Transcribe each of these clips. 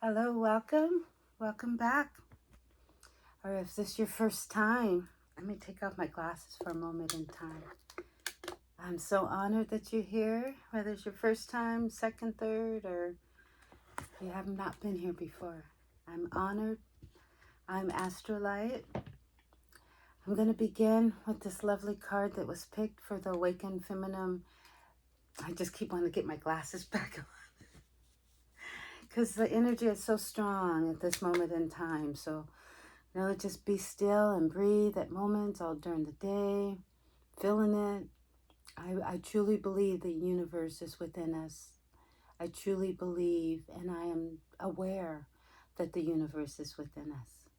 Hello, welcome back. Or if this is your first time, let me take off my glasses for a moment in time. I'm so honored that you're here, whether it's your first time, second, third, or you have not been here before. I'm honored. I'm Astrolight. I'm going to begin with this lovely card that was picked for the Awakened Feminine. I just keep wanting to get my glasses back on because the energy is so strong at this moment in time. So just be still and breathe at moments all during the day, feeling it. I truly believe the universe is within us. I truly believe and I am aware that the universe is within us.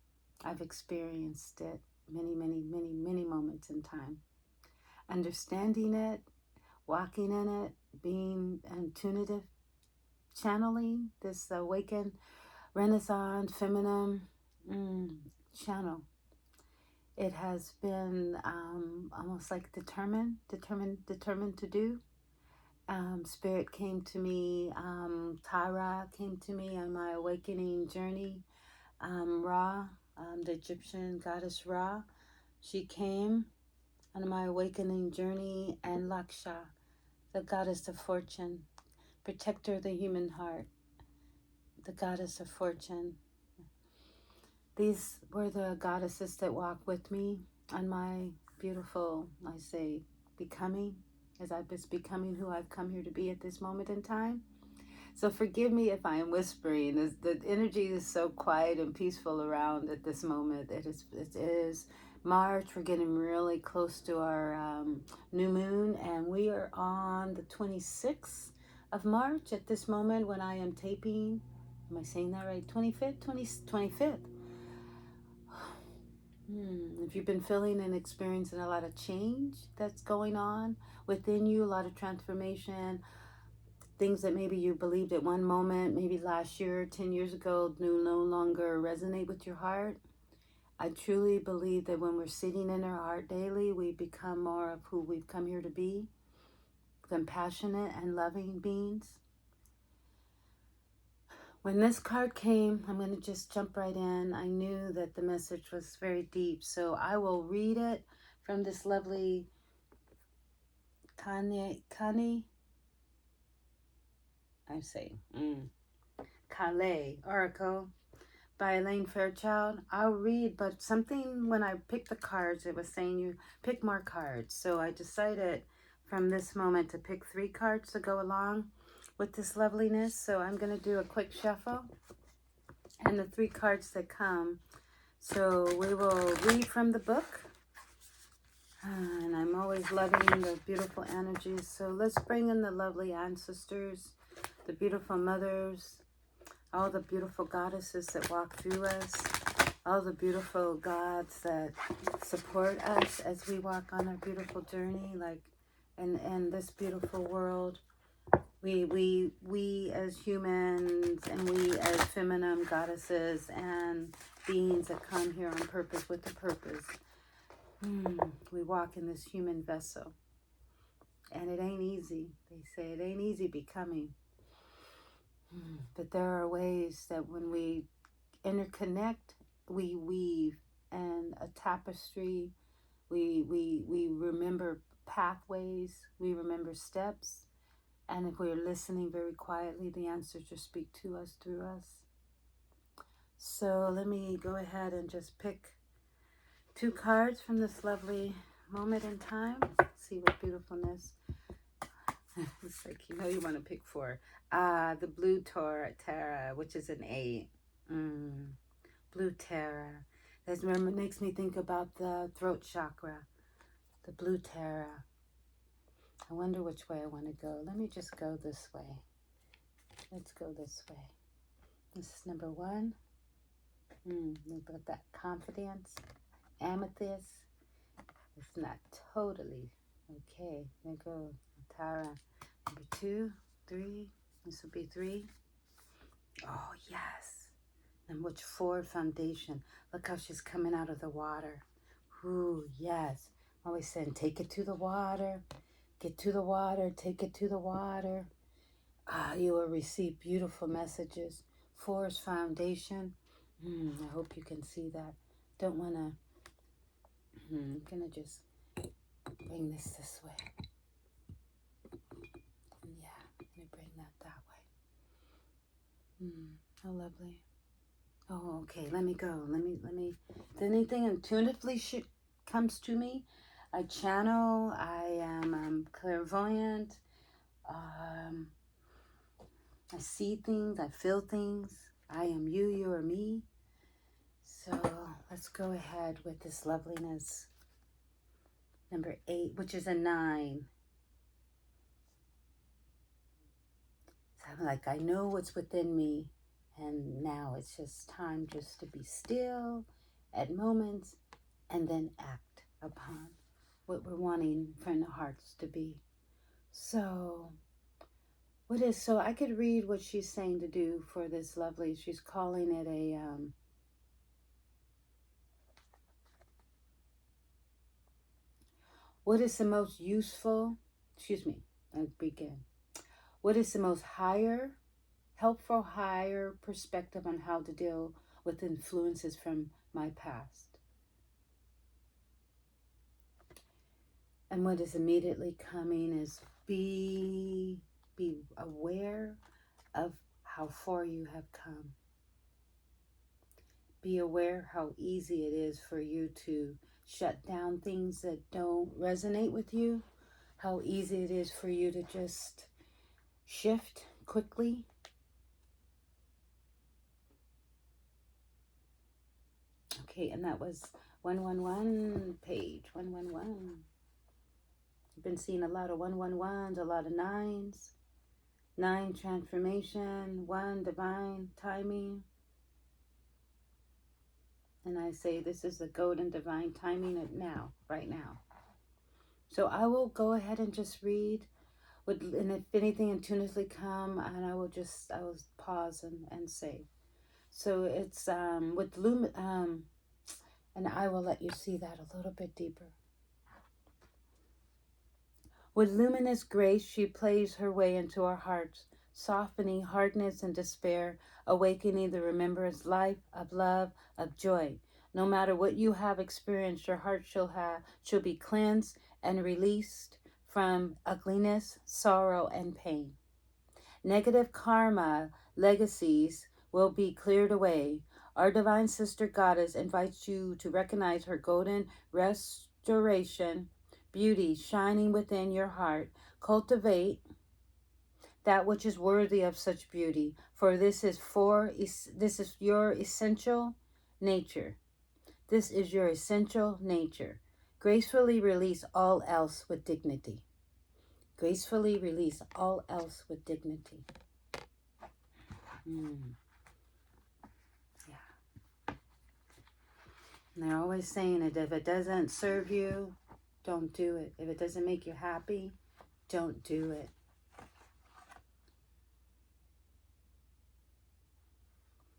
I've experienced it many moments in time. Understanding it, walking in it, being intuitive, channeling this awakened, renaissance, feminine channel. It has been almost like determined to do. Spirit came to me, Tara came to me on my awakening journey. Ra, the Egyptian goddess Ra, she came on my awakening journey, and Laksha, the goddess of fortune, protector of the human heart, the goddess of fortune. These were the goddesses that walked with me on my beautiful, I say, becoming, as I was becoming who I've come here to be at this moment in time. So forgive me if I am whispering. The energy is so quiet and peaceful around at this moment. It is March. We're getting really close to our new moon, and we are on the 26th of March at this moment when I am taping. Am I saying that right? 25th. If you've been feeling and experiencing a lot of change that's going on within you, a lot of transformation, things that maybe you believed at one moment, maybe last year, 10 years ago, do no longer resonate with your heart. I truly believe that when we're sitting in our heart daily, we become more of who we've come here to be, compassionate and loving beings. When this card came, I'm going to just jump right in. I knew that the message was very deep, so I will read it from this lovely Calais Oracle by Elaine Fairchild. I'll read, but something when I picked the cards, it was saying you pick more cards. So I decided from this moment to pick 3 cards to go along with this loveliness. So I'm going to do a quick shuffle and the 3 cards that come. So we will read from the book. And I'm always loving the beautiful energies. So let's bring in the lovely ancestors, the beautiful mothers, all the beautiful goddesses that walk through us, all the beautiful gods that support us as we walk on our beautiful journey, like in this beautiful world. We as humans and we as feminine goddesses and beings that come here on purpose with a purpose. We walk in this human vessel. And it ain't easy. They say it ain't easy becoming. But there are ways that when we interconnect, we weave and a tapestry. We remember pathways, we remember steps, and if we're listening very quietly, the answers just speak to us through us. So let me go ahead and just pick 2 cards from this lovely moment in time. Let's see what beautifulness. It's like, you want to pick 4. The blue Tara, which is an 8. Blue Tara. That makes me think about the throat chakra. The blue Tara. I wonder which way I want to go. Let me just go this way. Let's go this way. This is number 1. Look at that confidence. Amethyst. It's not totally okay. There go Tara. Number 2, 3. This will be 3. Oh, yes. And which 4, foundation. Look how she's coming out of the water. Ooh, yes. Always saying, take it to the water. Get to the water. Take it to the water. You will receive beautiful messages. Forest foundation. I hope you can see that. Don't want to, I'm going to just bring this way. Yeah, I'm going to bring that way. How lovely. Oh, okay, let me go. Let me, if anything intuitively comes to me, I channel, I am clairvoyant, I see things, I feel things. I am you, you are me. So let's go ahead with this loveliness. Number 8, which is a 9. So I'm like, I know what's within me. And now it's just time just to be still at moments and then act upon what we're wanting from the hearts to be. So so I could read what she's saying to do for this lovely, she's calling it a, what is the most useful, I begin. What is the most helpful higher perspective on how to deal with influences from my past? And what is immediately coming is be aware of how far you have come. Be aware how easy it is for you to shut down things that don't resonate with you. How easy it is for you to just shift quickly. Okay, and that was 111 page, 111. I've been seeing a lot of 111s, a lot of 9s. 9, transformation. 1, divine timing. And I say this is the golden divine timing at now, right now. So I will go ahead and just read. And if anything intuitively come, and I will pause and say. So it's with and I will let you see that a little bit deeper. With luminous grace, she plays her way into our hearts, softening hardness and despair, awakening the remembrance life of love, of joy. No matter what you have experienced, your heart shall be cleansed and released from ugliness, sorrow, and pain. Negative karma legacies will be cleared away. Our divine sister goddess invites you to recognize her golden restoration beauty shining within your heart. Cultivate that which is worthy of such beauty, for this is your essential nature. This is your essential nature. Gracefully release all else with dignity. Gracefully release all else with dignity. Yeah. And they're always saying it, if it doesn't serve you, don't do it. If it doesn't make you happy, don't do it.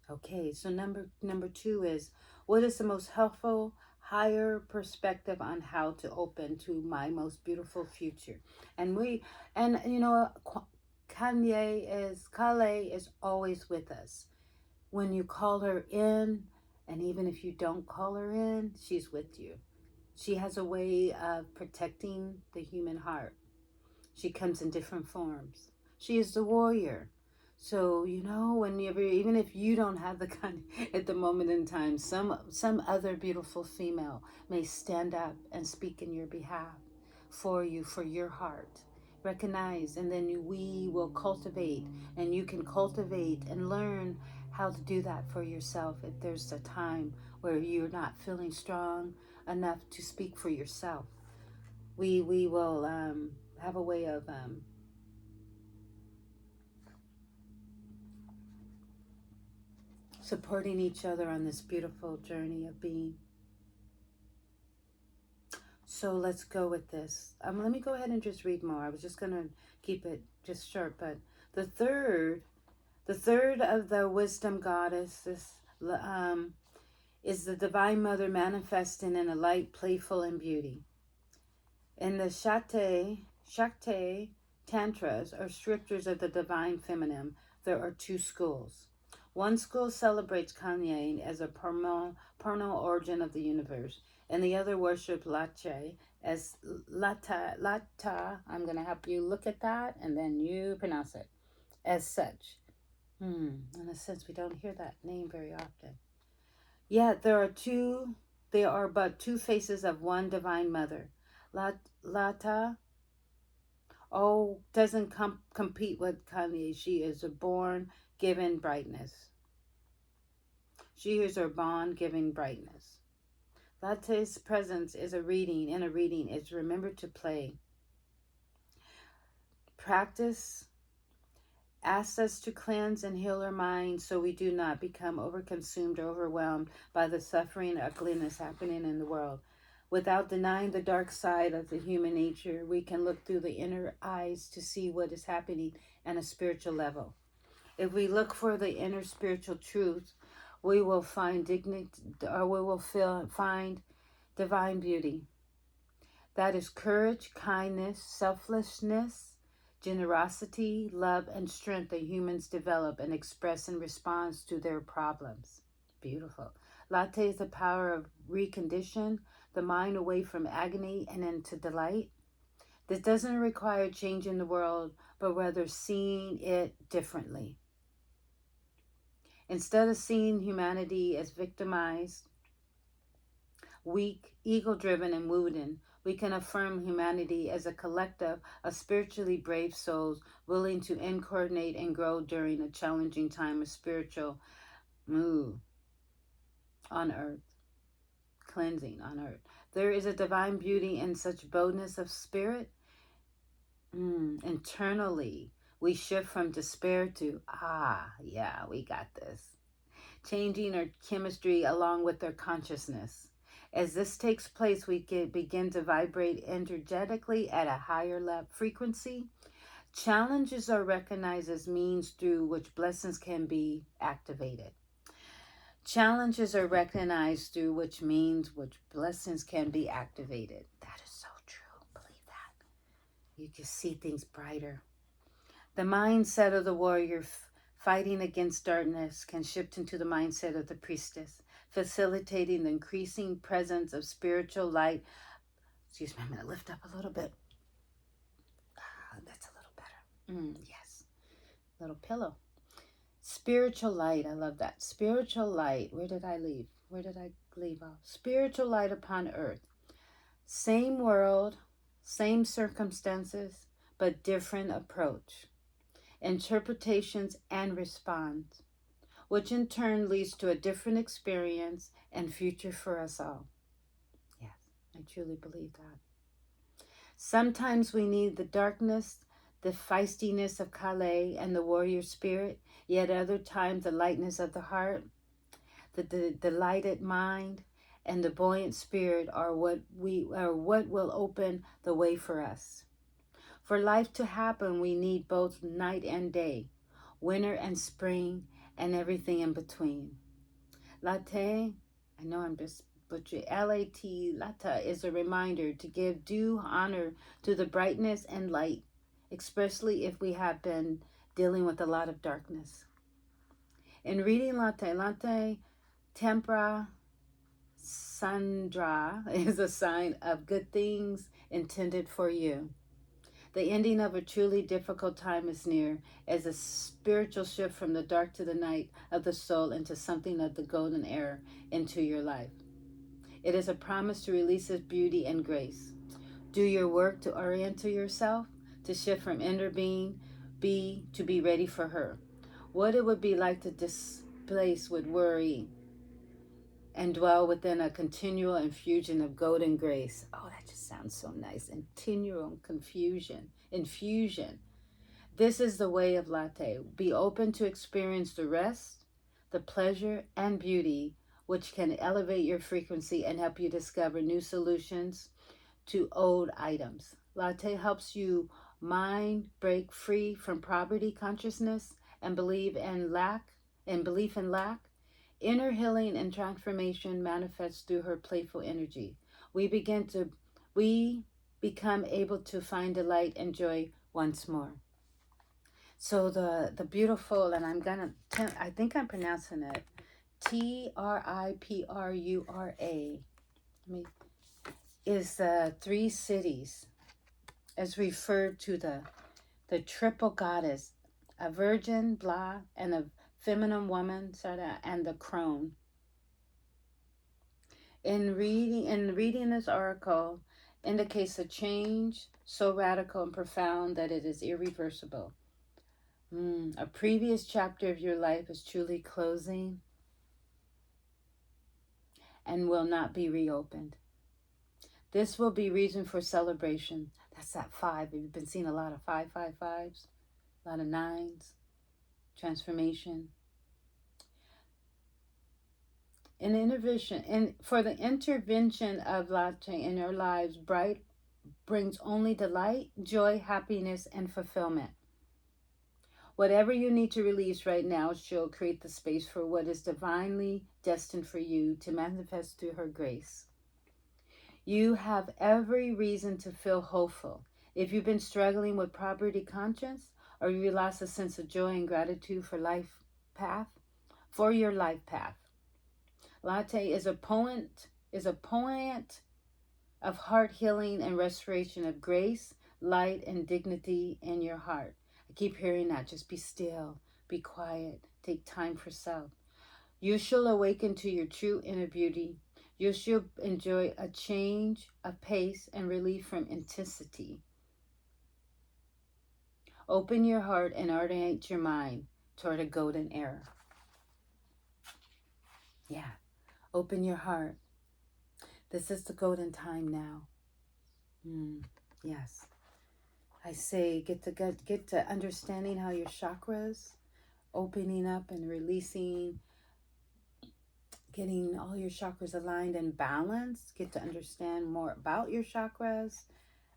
Okay, so number 2 is, what is the most helpful, higher perspective on how to open to my most beautiful future? And you know, Kale is always with us. When you call her in, and even if you don't call her in, she's with you. She has a way of protecting the human heart. She comes in different forms. She is the warrior. So, you know, whenever, even if you don't have the kind at the moment in time, some other beautiful female may stand up and speak in your behalf for you, for your heart. Recognize, and then we will cultivate, and you can cultivate and learn how to do that for yourself if there's a time where you're not feeling strong enough to speak for yourself. We will have a way of supporting each other on this beautiful journey of being. So let's go with this. Let me go ahead and just read more. I was just going to keep it just short, but the third of the wisdom goddess is the Divine Mother manifesting in a light, playful, and beauty. In the Shakti Tantras, or scriptures of the Divine Feminine, there are 2 schools. One school celebrates Kanye as a perennial origin of the universe, and the other worships Lache as Lata. I'm going to help you look at that, and then you pronounce it as such. In a sense, we don't hear that name very often. Yet there are but two faces of one divine mother. Lata, doesn't compete with Kanye. She is a born given brightness. She is her bond giving brightness. Latte's presence is a reading. In a reading, is remember to play. Practice asks us to cleanse and heal our minds so we do not become overconsumed or overwhelmed by the suffering and ugliness happening in the world. Without denying the dark side of the human nature, we can look through the inner eyes to see what is happening on a spiritual level. If we look for the inner spiritual truth, we will find find divine beauty. That is courage, kindness, selflessness, generosity, love, and strength that humans develop and express in response to their problems. Beautiful. Latte is the power of recondition the mind away from agony and into delight. This doesn't require changing the world, but rather seeing it differently. Instead of seeing humanity as victimized, weak, ego-driven, and wooden, we can affirm humanity as a collective of spiritually brave souls willing to incarnate and grow during a challenging time of spiritual move on earth, cleansing on earth. There is a divine beauty in such boldness of spirit. Internally, we shift from despair to, yeah, we got this. Changing our chemistry along with our consciousness. As this takes place, we begin to vibrate energetically at a higher frequency. Challenges are recognized as means through which blessings can be activated. Challenges are recognized through which blessings can be activated. That is so true. Believe that. You can see things brighter. The mindset of the warrior fighting against darkness can shift into the mindset of the priestess, facilitating the increasing presence of spiritual light. Excuse me, I'm going to lift up a little bit. That's a little better. Yes, little pillow. Spiritual light, I love that. Spiritual light, where did I leave off? Spiritual light upon earth. Same world, same circumstances, but different approach. Interpretations and response, which in turn leads to a different experience and future for us all. Yes, I truly believe that. Sometimes we need the darkness, the feistiness of Kale and the warrior spirit, yet other times the lightness of the heart, the delighted mind, and the buoyant spirit are what will open the way for us. For life to happen, we need both night and day, winter and spring, and everything in between. Latte, I know I'm just butchering, L-A-T, Lata, is a reminder to give due honor to the brightness and light, especially if we have been dealing with a lot of darkness. In reading Latte, Tempra Sandra is a sign of good things intended for you. The ending of a truly difficult time is near, as a spiritual shift from the dark to the night of the soul into something of the golden era into your life. It is a promise to release its beauty and grace. Do your work to orient yourself, to shift from inner being, to be ready for her. What it would be like to displace with worry and dwell within a continual infusion of golden grace. Oh, that just sounds so nice. Continual infusion. This is the way of Latte. Be open to experience the rest, the pleasure, and beauty, which can elevate your frequency and help you discover new solutions to old items. Latte helps you mind break free from poverty consciousness and belief in lack. Inner healing and transformation manifests through her playful energy. We become able to find delight and joy once more. So the beautiful, and I think I'm pronouncing it, Tripura, is the three cities, as referred to the triple goddess, a virgin, blah, and a feminine woman, Sarah, and the crone. In reading this oracle indicates a change so radical and profound that it is irreversible. A previous chapter of your life is truly closing and will not be reopened. This will be reason for celebration. That's that 5. You've been seeing a lot of 555s, a lot of 9s, transformation. For the intervention of Latte in your lives, bright brings only delight, joy, happiness, and fulfillment. Whatever you need to release right now, she'll create the space for what is divinely destined for you to manifest through her grace. You have every reason to feel hopeful. If you've been struggling with poverty conscience, or you lost a sense of joy and gratitude for your life path. Latte is a poet of heart healing and restoration of grace, light, and dignity in your heart. I keep hearing that. Just be still, be quiet, take time for self. You shall awaken to your true inner beauty. You shall enjoy a change of pace and relief from intensity. Open your heart and orient your mind toward a golden era. Yeah, open your heart. This is the golden time now. Yes. I say get to understanding how your chakras, opening up and releasing, getting all your chakras aligned and balanced. Get to understand more about your chakras.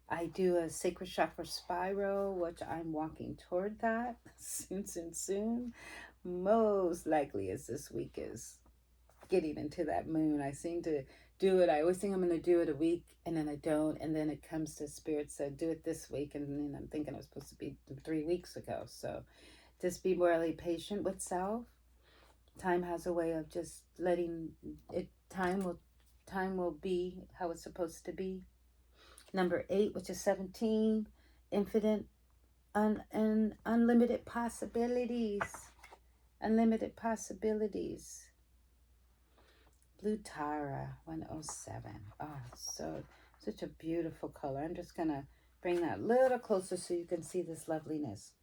I do a sacred chakra spiral, which I'm walking toward that soon. Most likely as this week is getting into that moon. I seem to do it. I always think I'm going to do it a week and then I don't. And then it comes to spirit said, do it this week. And then I'm thinking it was supposed to be 3 weeks ago. So just be morally patient with self. Time has a way of just letting it, time will be how it's supposed to be. Number 8, which is 17, infinite and unlimited possibilities. Unlimited possibilities. Blue Tara 107. Oh, such a beautiful color. I'm just going to bring that a little closer so you can see this loveliness.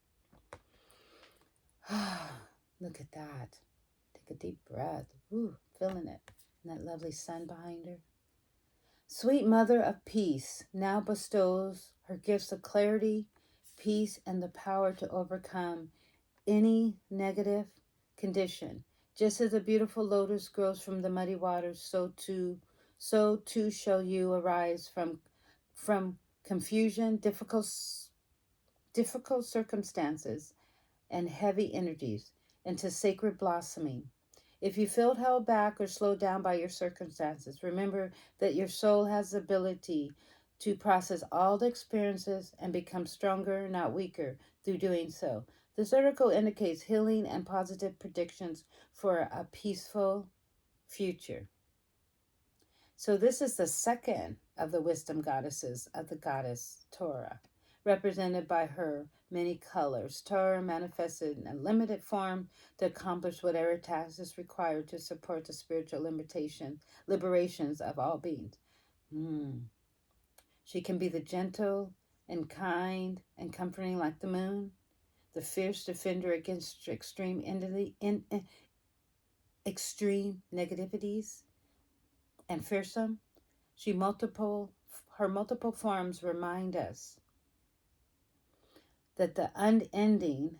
Look at that. Take a deep breath. Ooh, feeling it. And that lovely sun behind her. Sweet Mother of Peace now bestows her gifts of clarity, peace, and the power to overcome any negative condition. Just as a beautiful lotus grows from the muddy waters, so too shall you arise from confusion, difficult circumstances, and heavy energies into sacred blossoming. If you feel held back or slowed down by your circumstances, remember that your soul has the ability to process all the experiences and become stronger, not weaker, through doing so. This article indicates healing and positive predictions for a peaceful future. So this is the second of the wisdom goddesses of the goddess Torah, represented by her many colors. Torah manifested in a limited form to accomplish whatever task is required to support the spiritual liberations of all beings. She can be the gentle and kind and comforting like the moon, the fierce defender against extreme negativities, and fearsome. Her multiple forms remind us that the unending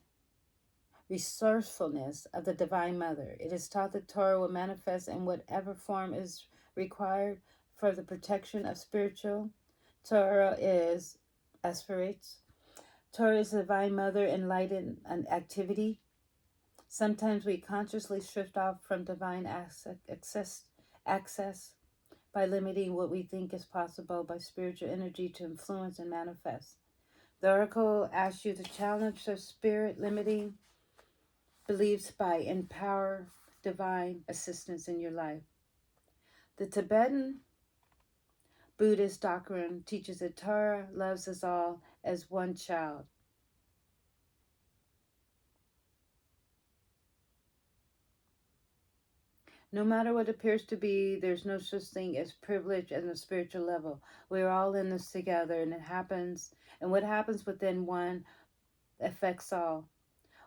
resourcefulness of the Divine Mother. It is taught that Torah will manifest in whatever form is required for the protection of spiritual. Torah is aspirates. Torah is the Divine Mother enlightened an activity. Sometimes we consciously shift off from divine access by limiting what we think is possible by spiritual energy to influence and manifest. The oracle asks you to challenge their spirit limiting beliefs by empower divine assistance in your life. The Tibetan Buddhist doctrine teaches that Tara loves us all as one child. No matter what appears to be, there's no such thing as privilege at a spiritual level. We're all in this together, and it happens. And what happens within one affects all.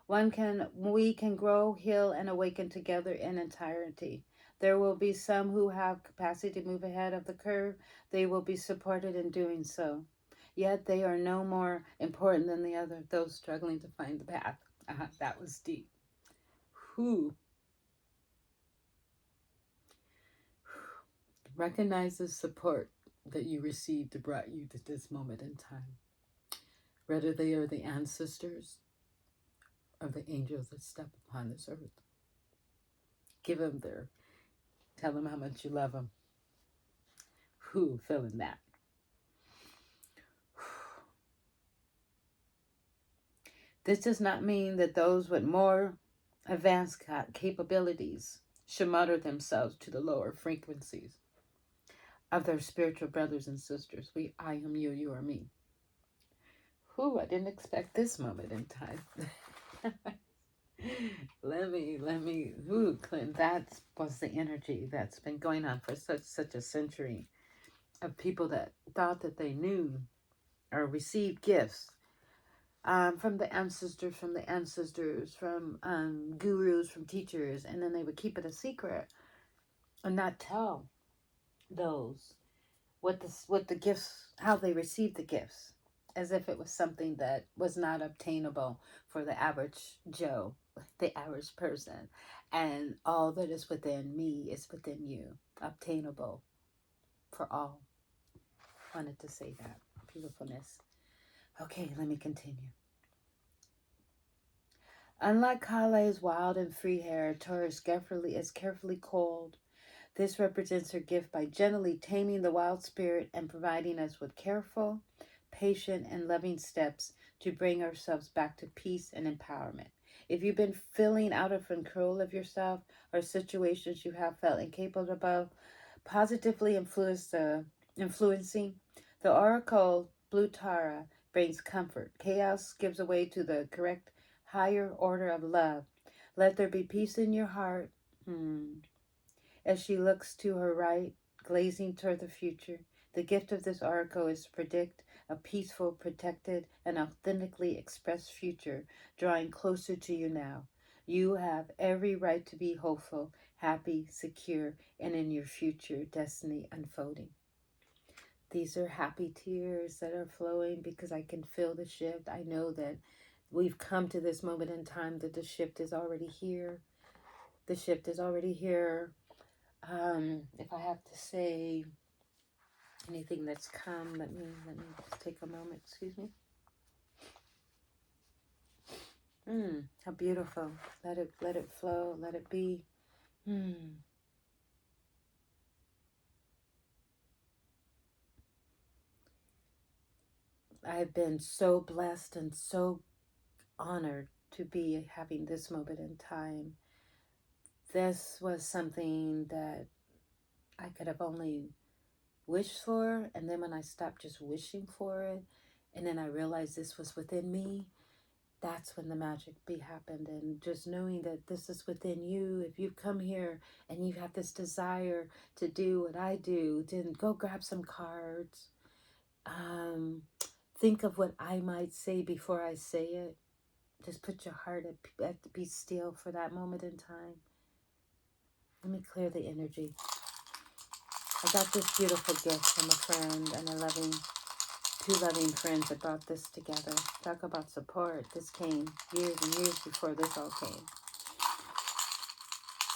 We can grow, heal, and awaken together in entirety. There will be some who have capacity to move ahead of the curve. They will be supported in doing so. Yet they are no more important than the other, those struggling to find the path. That was deep. Who recognize the support that you received that brought you to this moment in time. Whether they are the ancestors or the angels that step upon this earth. Give them tell them how much you love them. Who feeling that? This does not mean that those with more advanced capabilities should mutter themselves to the lower frequencies of their spiritual brothers and sisters. I am you, you are me. I didn't expect this moment in time. let me, Clint, that was the energy that's been going on for such a century of people that thought that they knew or received gifts from the ancestors, from gurus, from teachers, and then they would keep it a secret and not tell those what the gifts, how they received the gifts, as if it was something that was not obtainable for the average Joe, the average person, and all that is within me is within you, obtainable for all. Wanted to say that. Beautifulness. Okay, let me continue. Unlike Kale's wild and free hair, Tara is carefully coiled. This represents her gift by gently taming the wild spirit and providing us with careful, patient, and loving steps to bring ourselves back to peace and empowerment. If you've been feeling out of control of yourself or situations you have felt incapable of positively influencing, the oracle Blue Tara brings comfort. Chaos gives way to the correct higher order of love. Let there be peace in your heart. As she looks to her right, glazing toward the future, the gift of this oracle is to predict a peaceful, protected, and authentically expressed future drawing closer to you now. You have every right to be hopeful, happy, secure, and in your future destiny unfolding. These are happy tears that are flowing because I can feel the shift. I know that we've come to this moment in time that the shift is already here. The shift is already here. If I have to say anything that's come, let me just take a moment. Excuse me. How beautiful. Let it flow. Let it be. I've been so blessed and so honored to be having this moment in time. This was something that I could have only wished for, and then when I stopped just wishing for it, and then I realized this was within me, that's when the magic happened. And just knowing that this is within you, if you've come here and you have this desire to do what I do, then go grab some cards. Think of what I might say before I say it. Just put your heart at be still for that moment in time. Let me clear the energy. I got this beautiful gift from a friend and two loving friends that brought this together. Talk about support. This came years and years before this all came.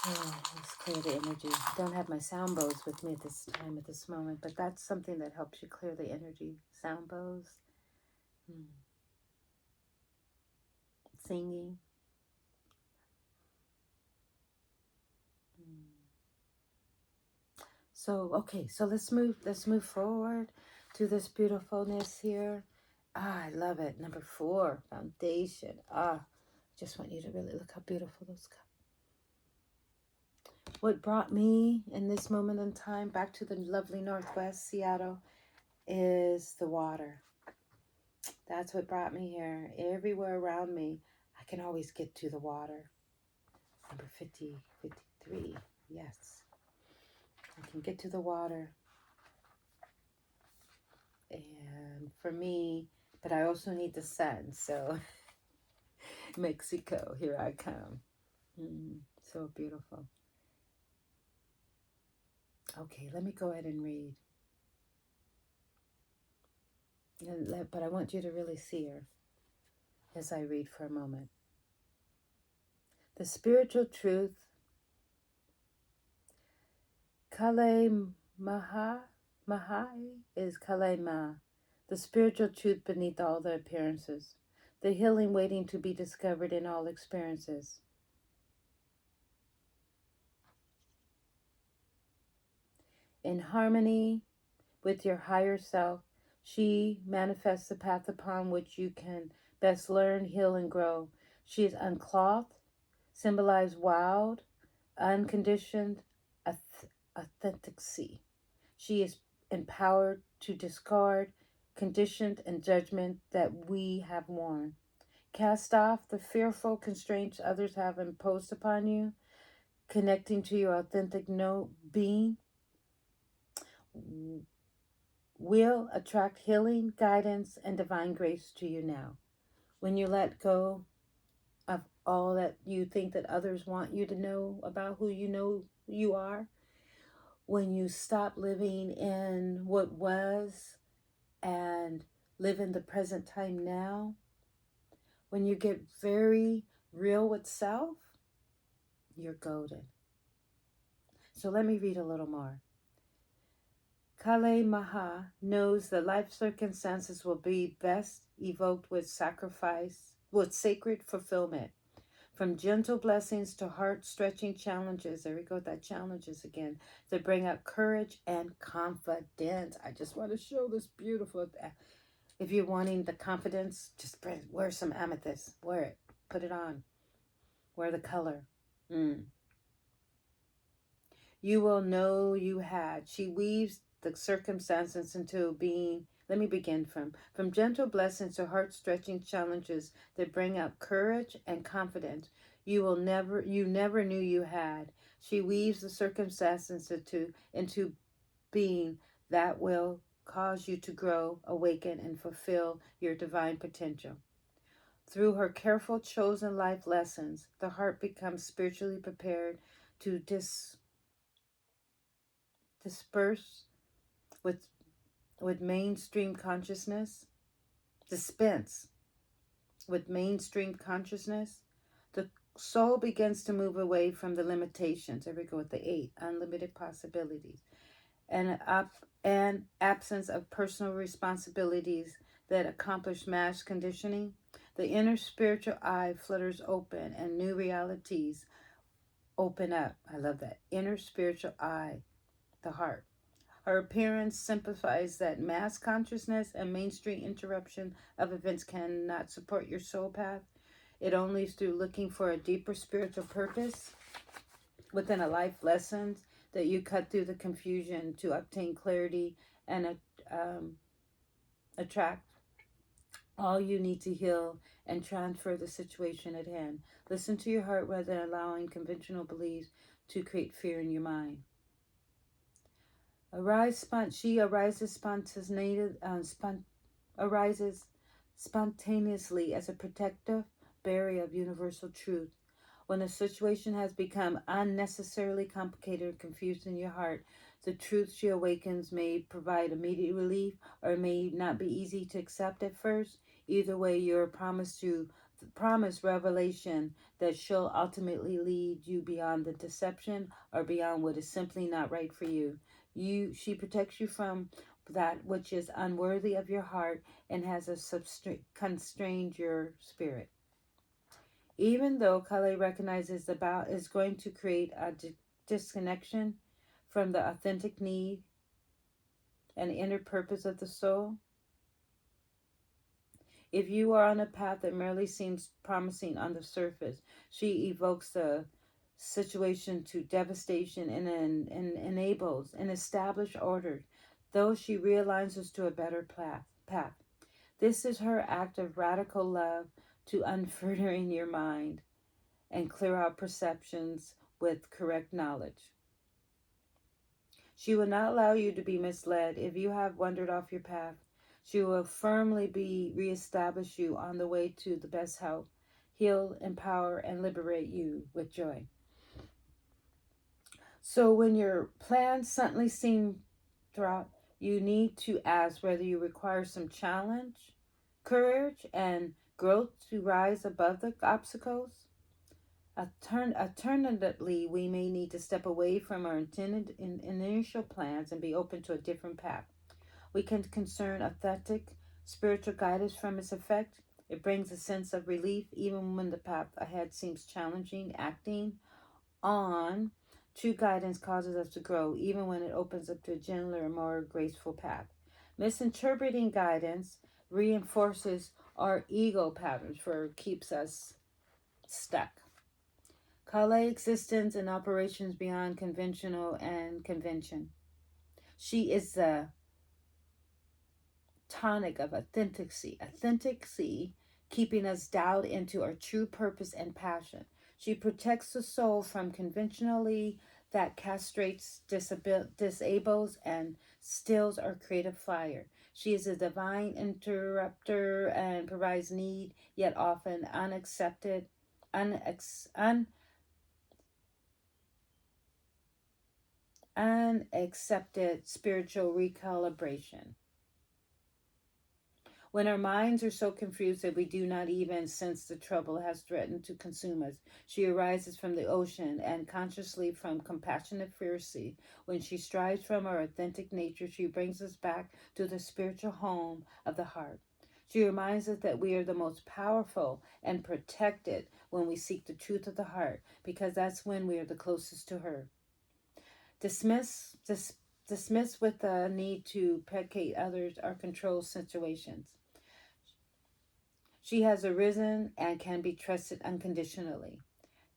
Let's clear the energy. I don't have my sound bows with me at this moment, but that's something that helps you clear the energy. Sound bows. Singing. So let's move forward to this beautifulness here. I love it. Number 4, foundation. Just want you to really look how beautiful those come. What brought me in this moment in time back to the lovely Northwest, Seattle, is the water. That's what brought me here. Everywhere around me, I can always get to the water. Number 50, 53. Yes. I can get to the water. And for me, but I also need the sun. So Mexico, here I come. So beautiful. Okay, let me go ahead and read. But I want you to really see her as I read for a moment. The spiritual truth, Kale Mahai is Kale Ma, the spiritual truth beneath all the appearances, the healing waiting to be discovered in all experiences. In harmony with your higher self, she manifests the path upon which you can best learn, heal, and grow. She is unclothed, symbolized wild, unconditioned authenticity. She is empowered to discard conditioned and judgment that we have worn. Cast off the fearful constraints others have imposed upon you, connecting to your authentic being will attract healing, guidance, and divine grace to you now. When you let go of all that you think that others want you to know about who you know you are, when you stop living in what was and live in the present time now, when you get very real with self, you're golden. So let me read a little more. Kale Maha knows that life circumstances will be best evoked with sacrifice, with sacred fulfillment. From gentle blessings to heart-stretching challenges, there we go, that challenges again, that bring out courage and confidence. I just want to show this beautiful. If you're wanting the confidence, just wear some amethyst. Wear it. Put it on. Wear the color. You will know you had. She weaves the circumstances into being. Let me begin from gentle blessings to heart-stretching challenges that bring out courage and confidence. You never knew you had. She weaves the circumstances into being that will cause you to grow, awaken, and fulfill your divine potential. Through her careful chosen life lessons, the heart becomes spiritually prepared to disperse with mainstream consciousness, dispense with mainstream consciousness. The soul begins to move away from the limitations. There we go with the 8 unlimited possibilities, and absence of personal responsibilities that accomplish mass conditioning. The inner spiritual eye flutters open and new realities open up. I love that. Inner spiritual eye, the heart. Her appearance simplifies that mass consciousness and mainstream interruption of events cannot support your soul path. It only is through looking for a deeper spiritual purpose within a life lessons that you cut through the confusion to obtain clarity and attract all you need to heal and transfer the situation at hand. Listen to your heart rather than allowing conventional beliefs to create fear in your mind. She arises spontaneously as a protective barrier of universal truth. When a situation has become unnecessarily complicated or confused in your heart, the truth she awakens may provide immediate relief or may not be easy to accept at first. Either way, you're promised revelation that she'll ultimately lead you beyond the deception or beyond what is simply not right for you. She protects you from that which is unworthy of your heart and has constrained your spirit. Even though Kale recognizes the Bao is going to create a disconnection from the authentic need and inner purpose of the soul, If you are on a path that merely seems promising on the surface, she evokes the situation to devastation and enables an established order, though she realigns us to a better path. This is her act of radical love to unfurthering your mind and clear out perceptions with correct knowledge. She will not allow you to be misled if you have wandered off your path. She will firmly reestablish you on the way to the best help, heal, empower, and liberate you with joy. So when your plans suddenly seem throughout, you need to ask whether you require some challenge, courage, and growth to rise above the obstacles. Alternatively, we may need to step away from our intended initial plans and be open to a different path. We can discern authentic spiritual guidance from its effect. It brings a sense of relief even when the path ahead seems challenging. Acting on true guidance causes us to grow even when it opens up to a gentler, more graceful path. Misinterpreting guidance reinforces our ego patterns for keeps us stuck. Kale existence and operations beyond conventional and convention. She is the tonic of authenticity, keeping us dialed into our true purpose and passion. She protects the soul from conventionally that castrates, disables, and stills our creative fire. She is a divine interrupter and provides need, yet often unaccepted spiritual recalibration. When our minds are so confused that we do not even sense the trouble has threatened to consume us, she arises from the ocean and consciously from compassionate fiercely. When she strives from our authentic nature, she brings us back to the spiritual home of the heart. She reminds us that we are the most powerful and protected when we seek the truth of the heart, because that's when we are the closest to her. Dismiss with the need to placate others or control situations. She has arisen and can be trusted unconditionally.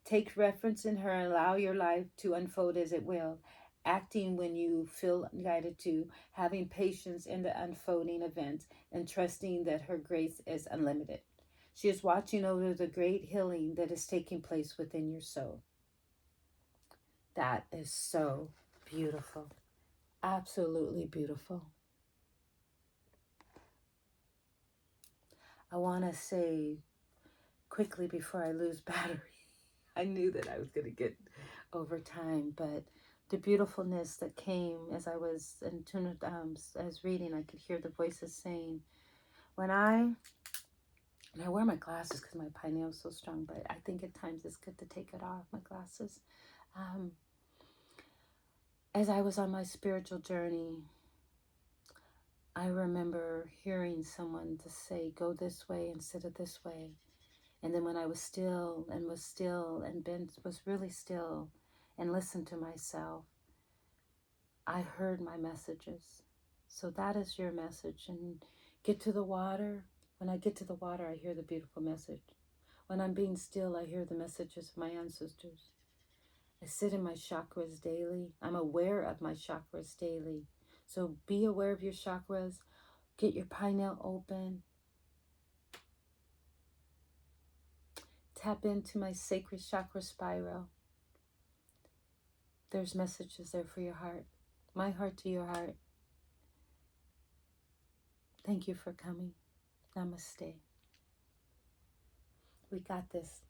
Take reference in her and allow your life to unfold as it will, acting when you feel guided to, having patience in the unfolding events, and trusting that her grace is unlimited. She is watching over the great healing that is taking place within your soul. That is so beautiful. Absolutely beautiful. I want to say quickly before I lose battery, I knew that I was going to get over time, but the beautifulness that came as I was in tune, I was reading, I could hear the voices saying, and I wear my glasses because my pineal is so strong, but I think at times it's good to take it off, my glasses. As I was on my spiritual journey, I remember hearing someone to say, go this way instead of this way. And then when I was still and was really still and listened to myself, I heard my messages. So that is your message. And get to the water. When I get to the water, I hear the beautiful message. When I'm being still, I hear the messages of my ancestors. I sit in my chakras daily. I'm aware of my chakras daily. So be aware of your chakras. Get your pineal open. Tap into my sacred chakra spiral. There's messages there for your heart. My heart to your heart. Thank you for coming. Namaste. We got this.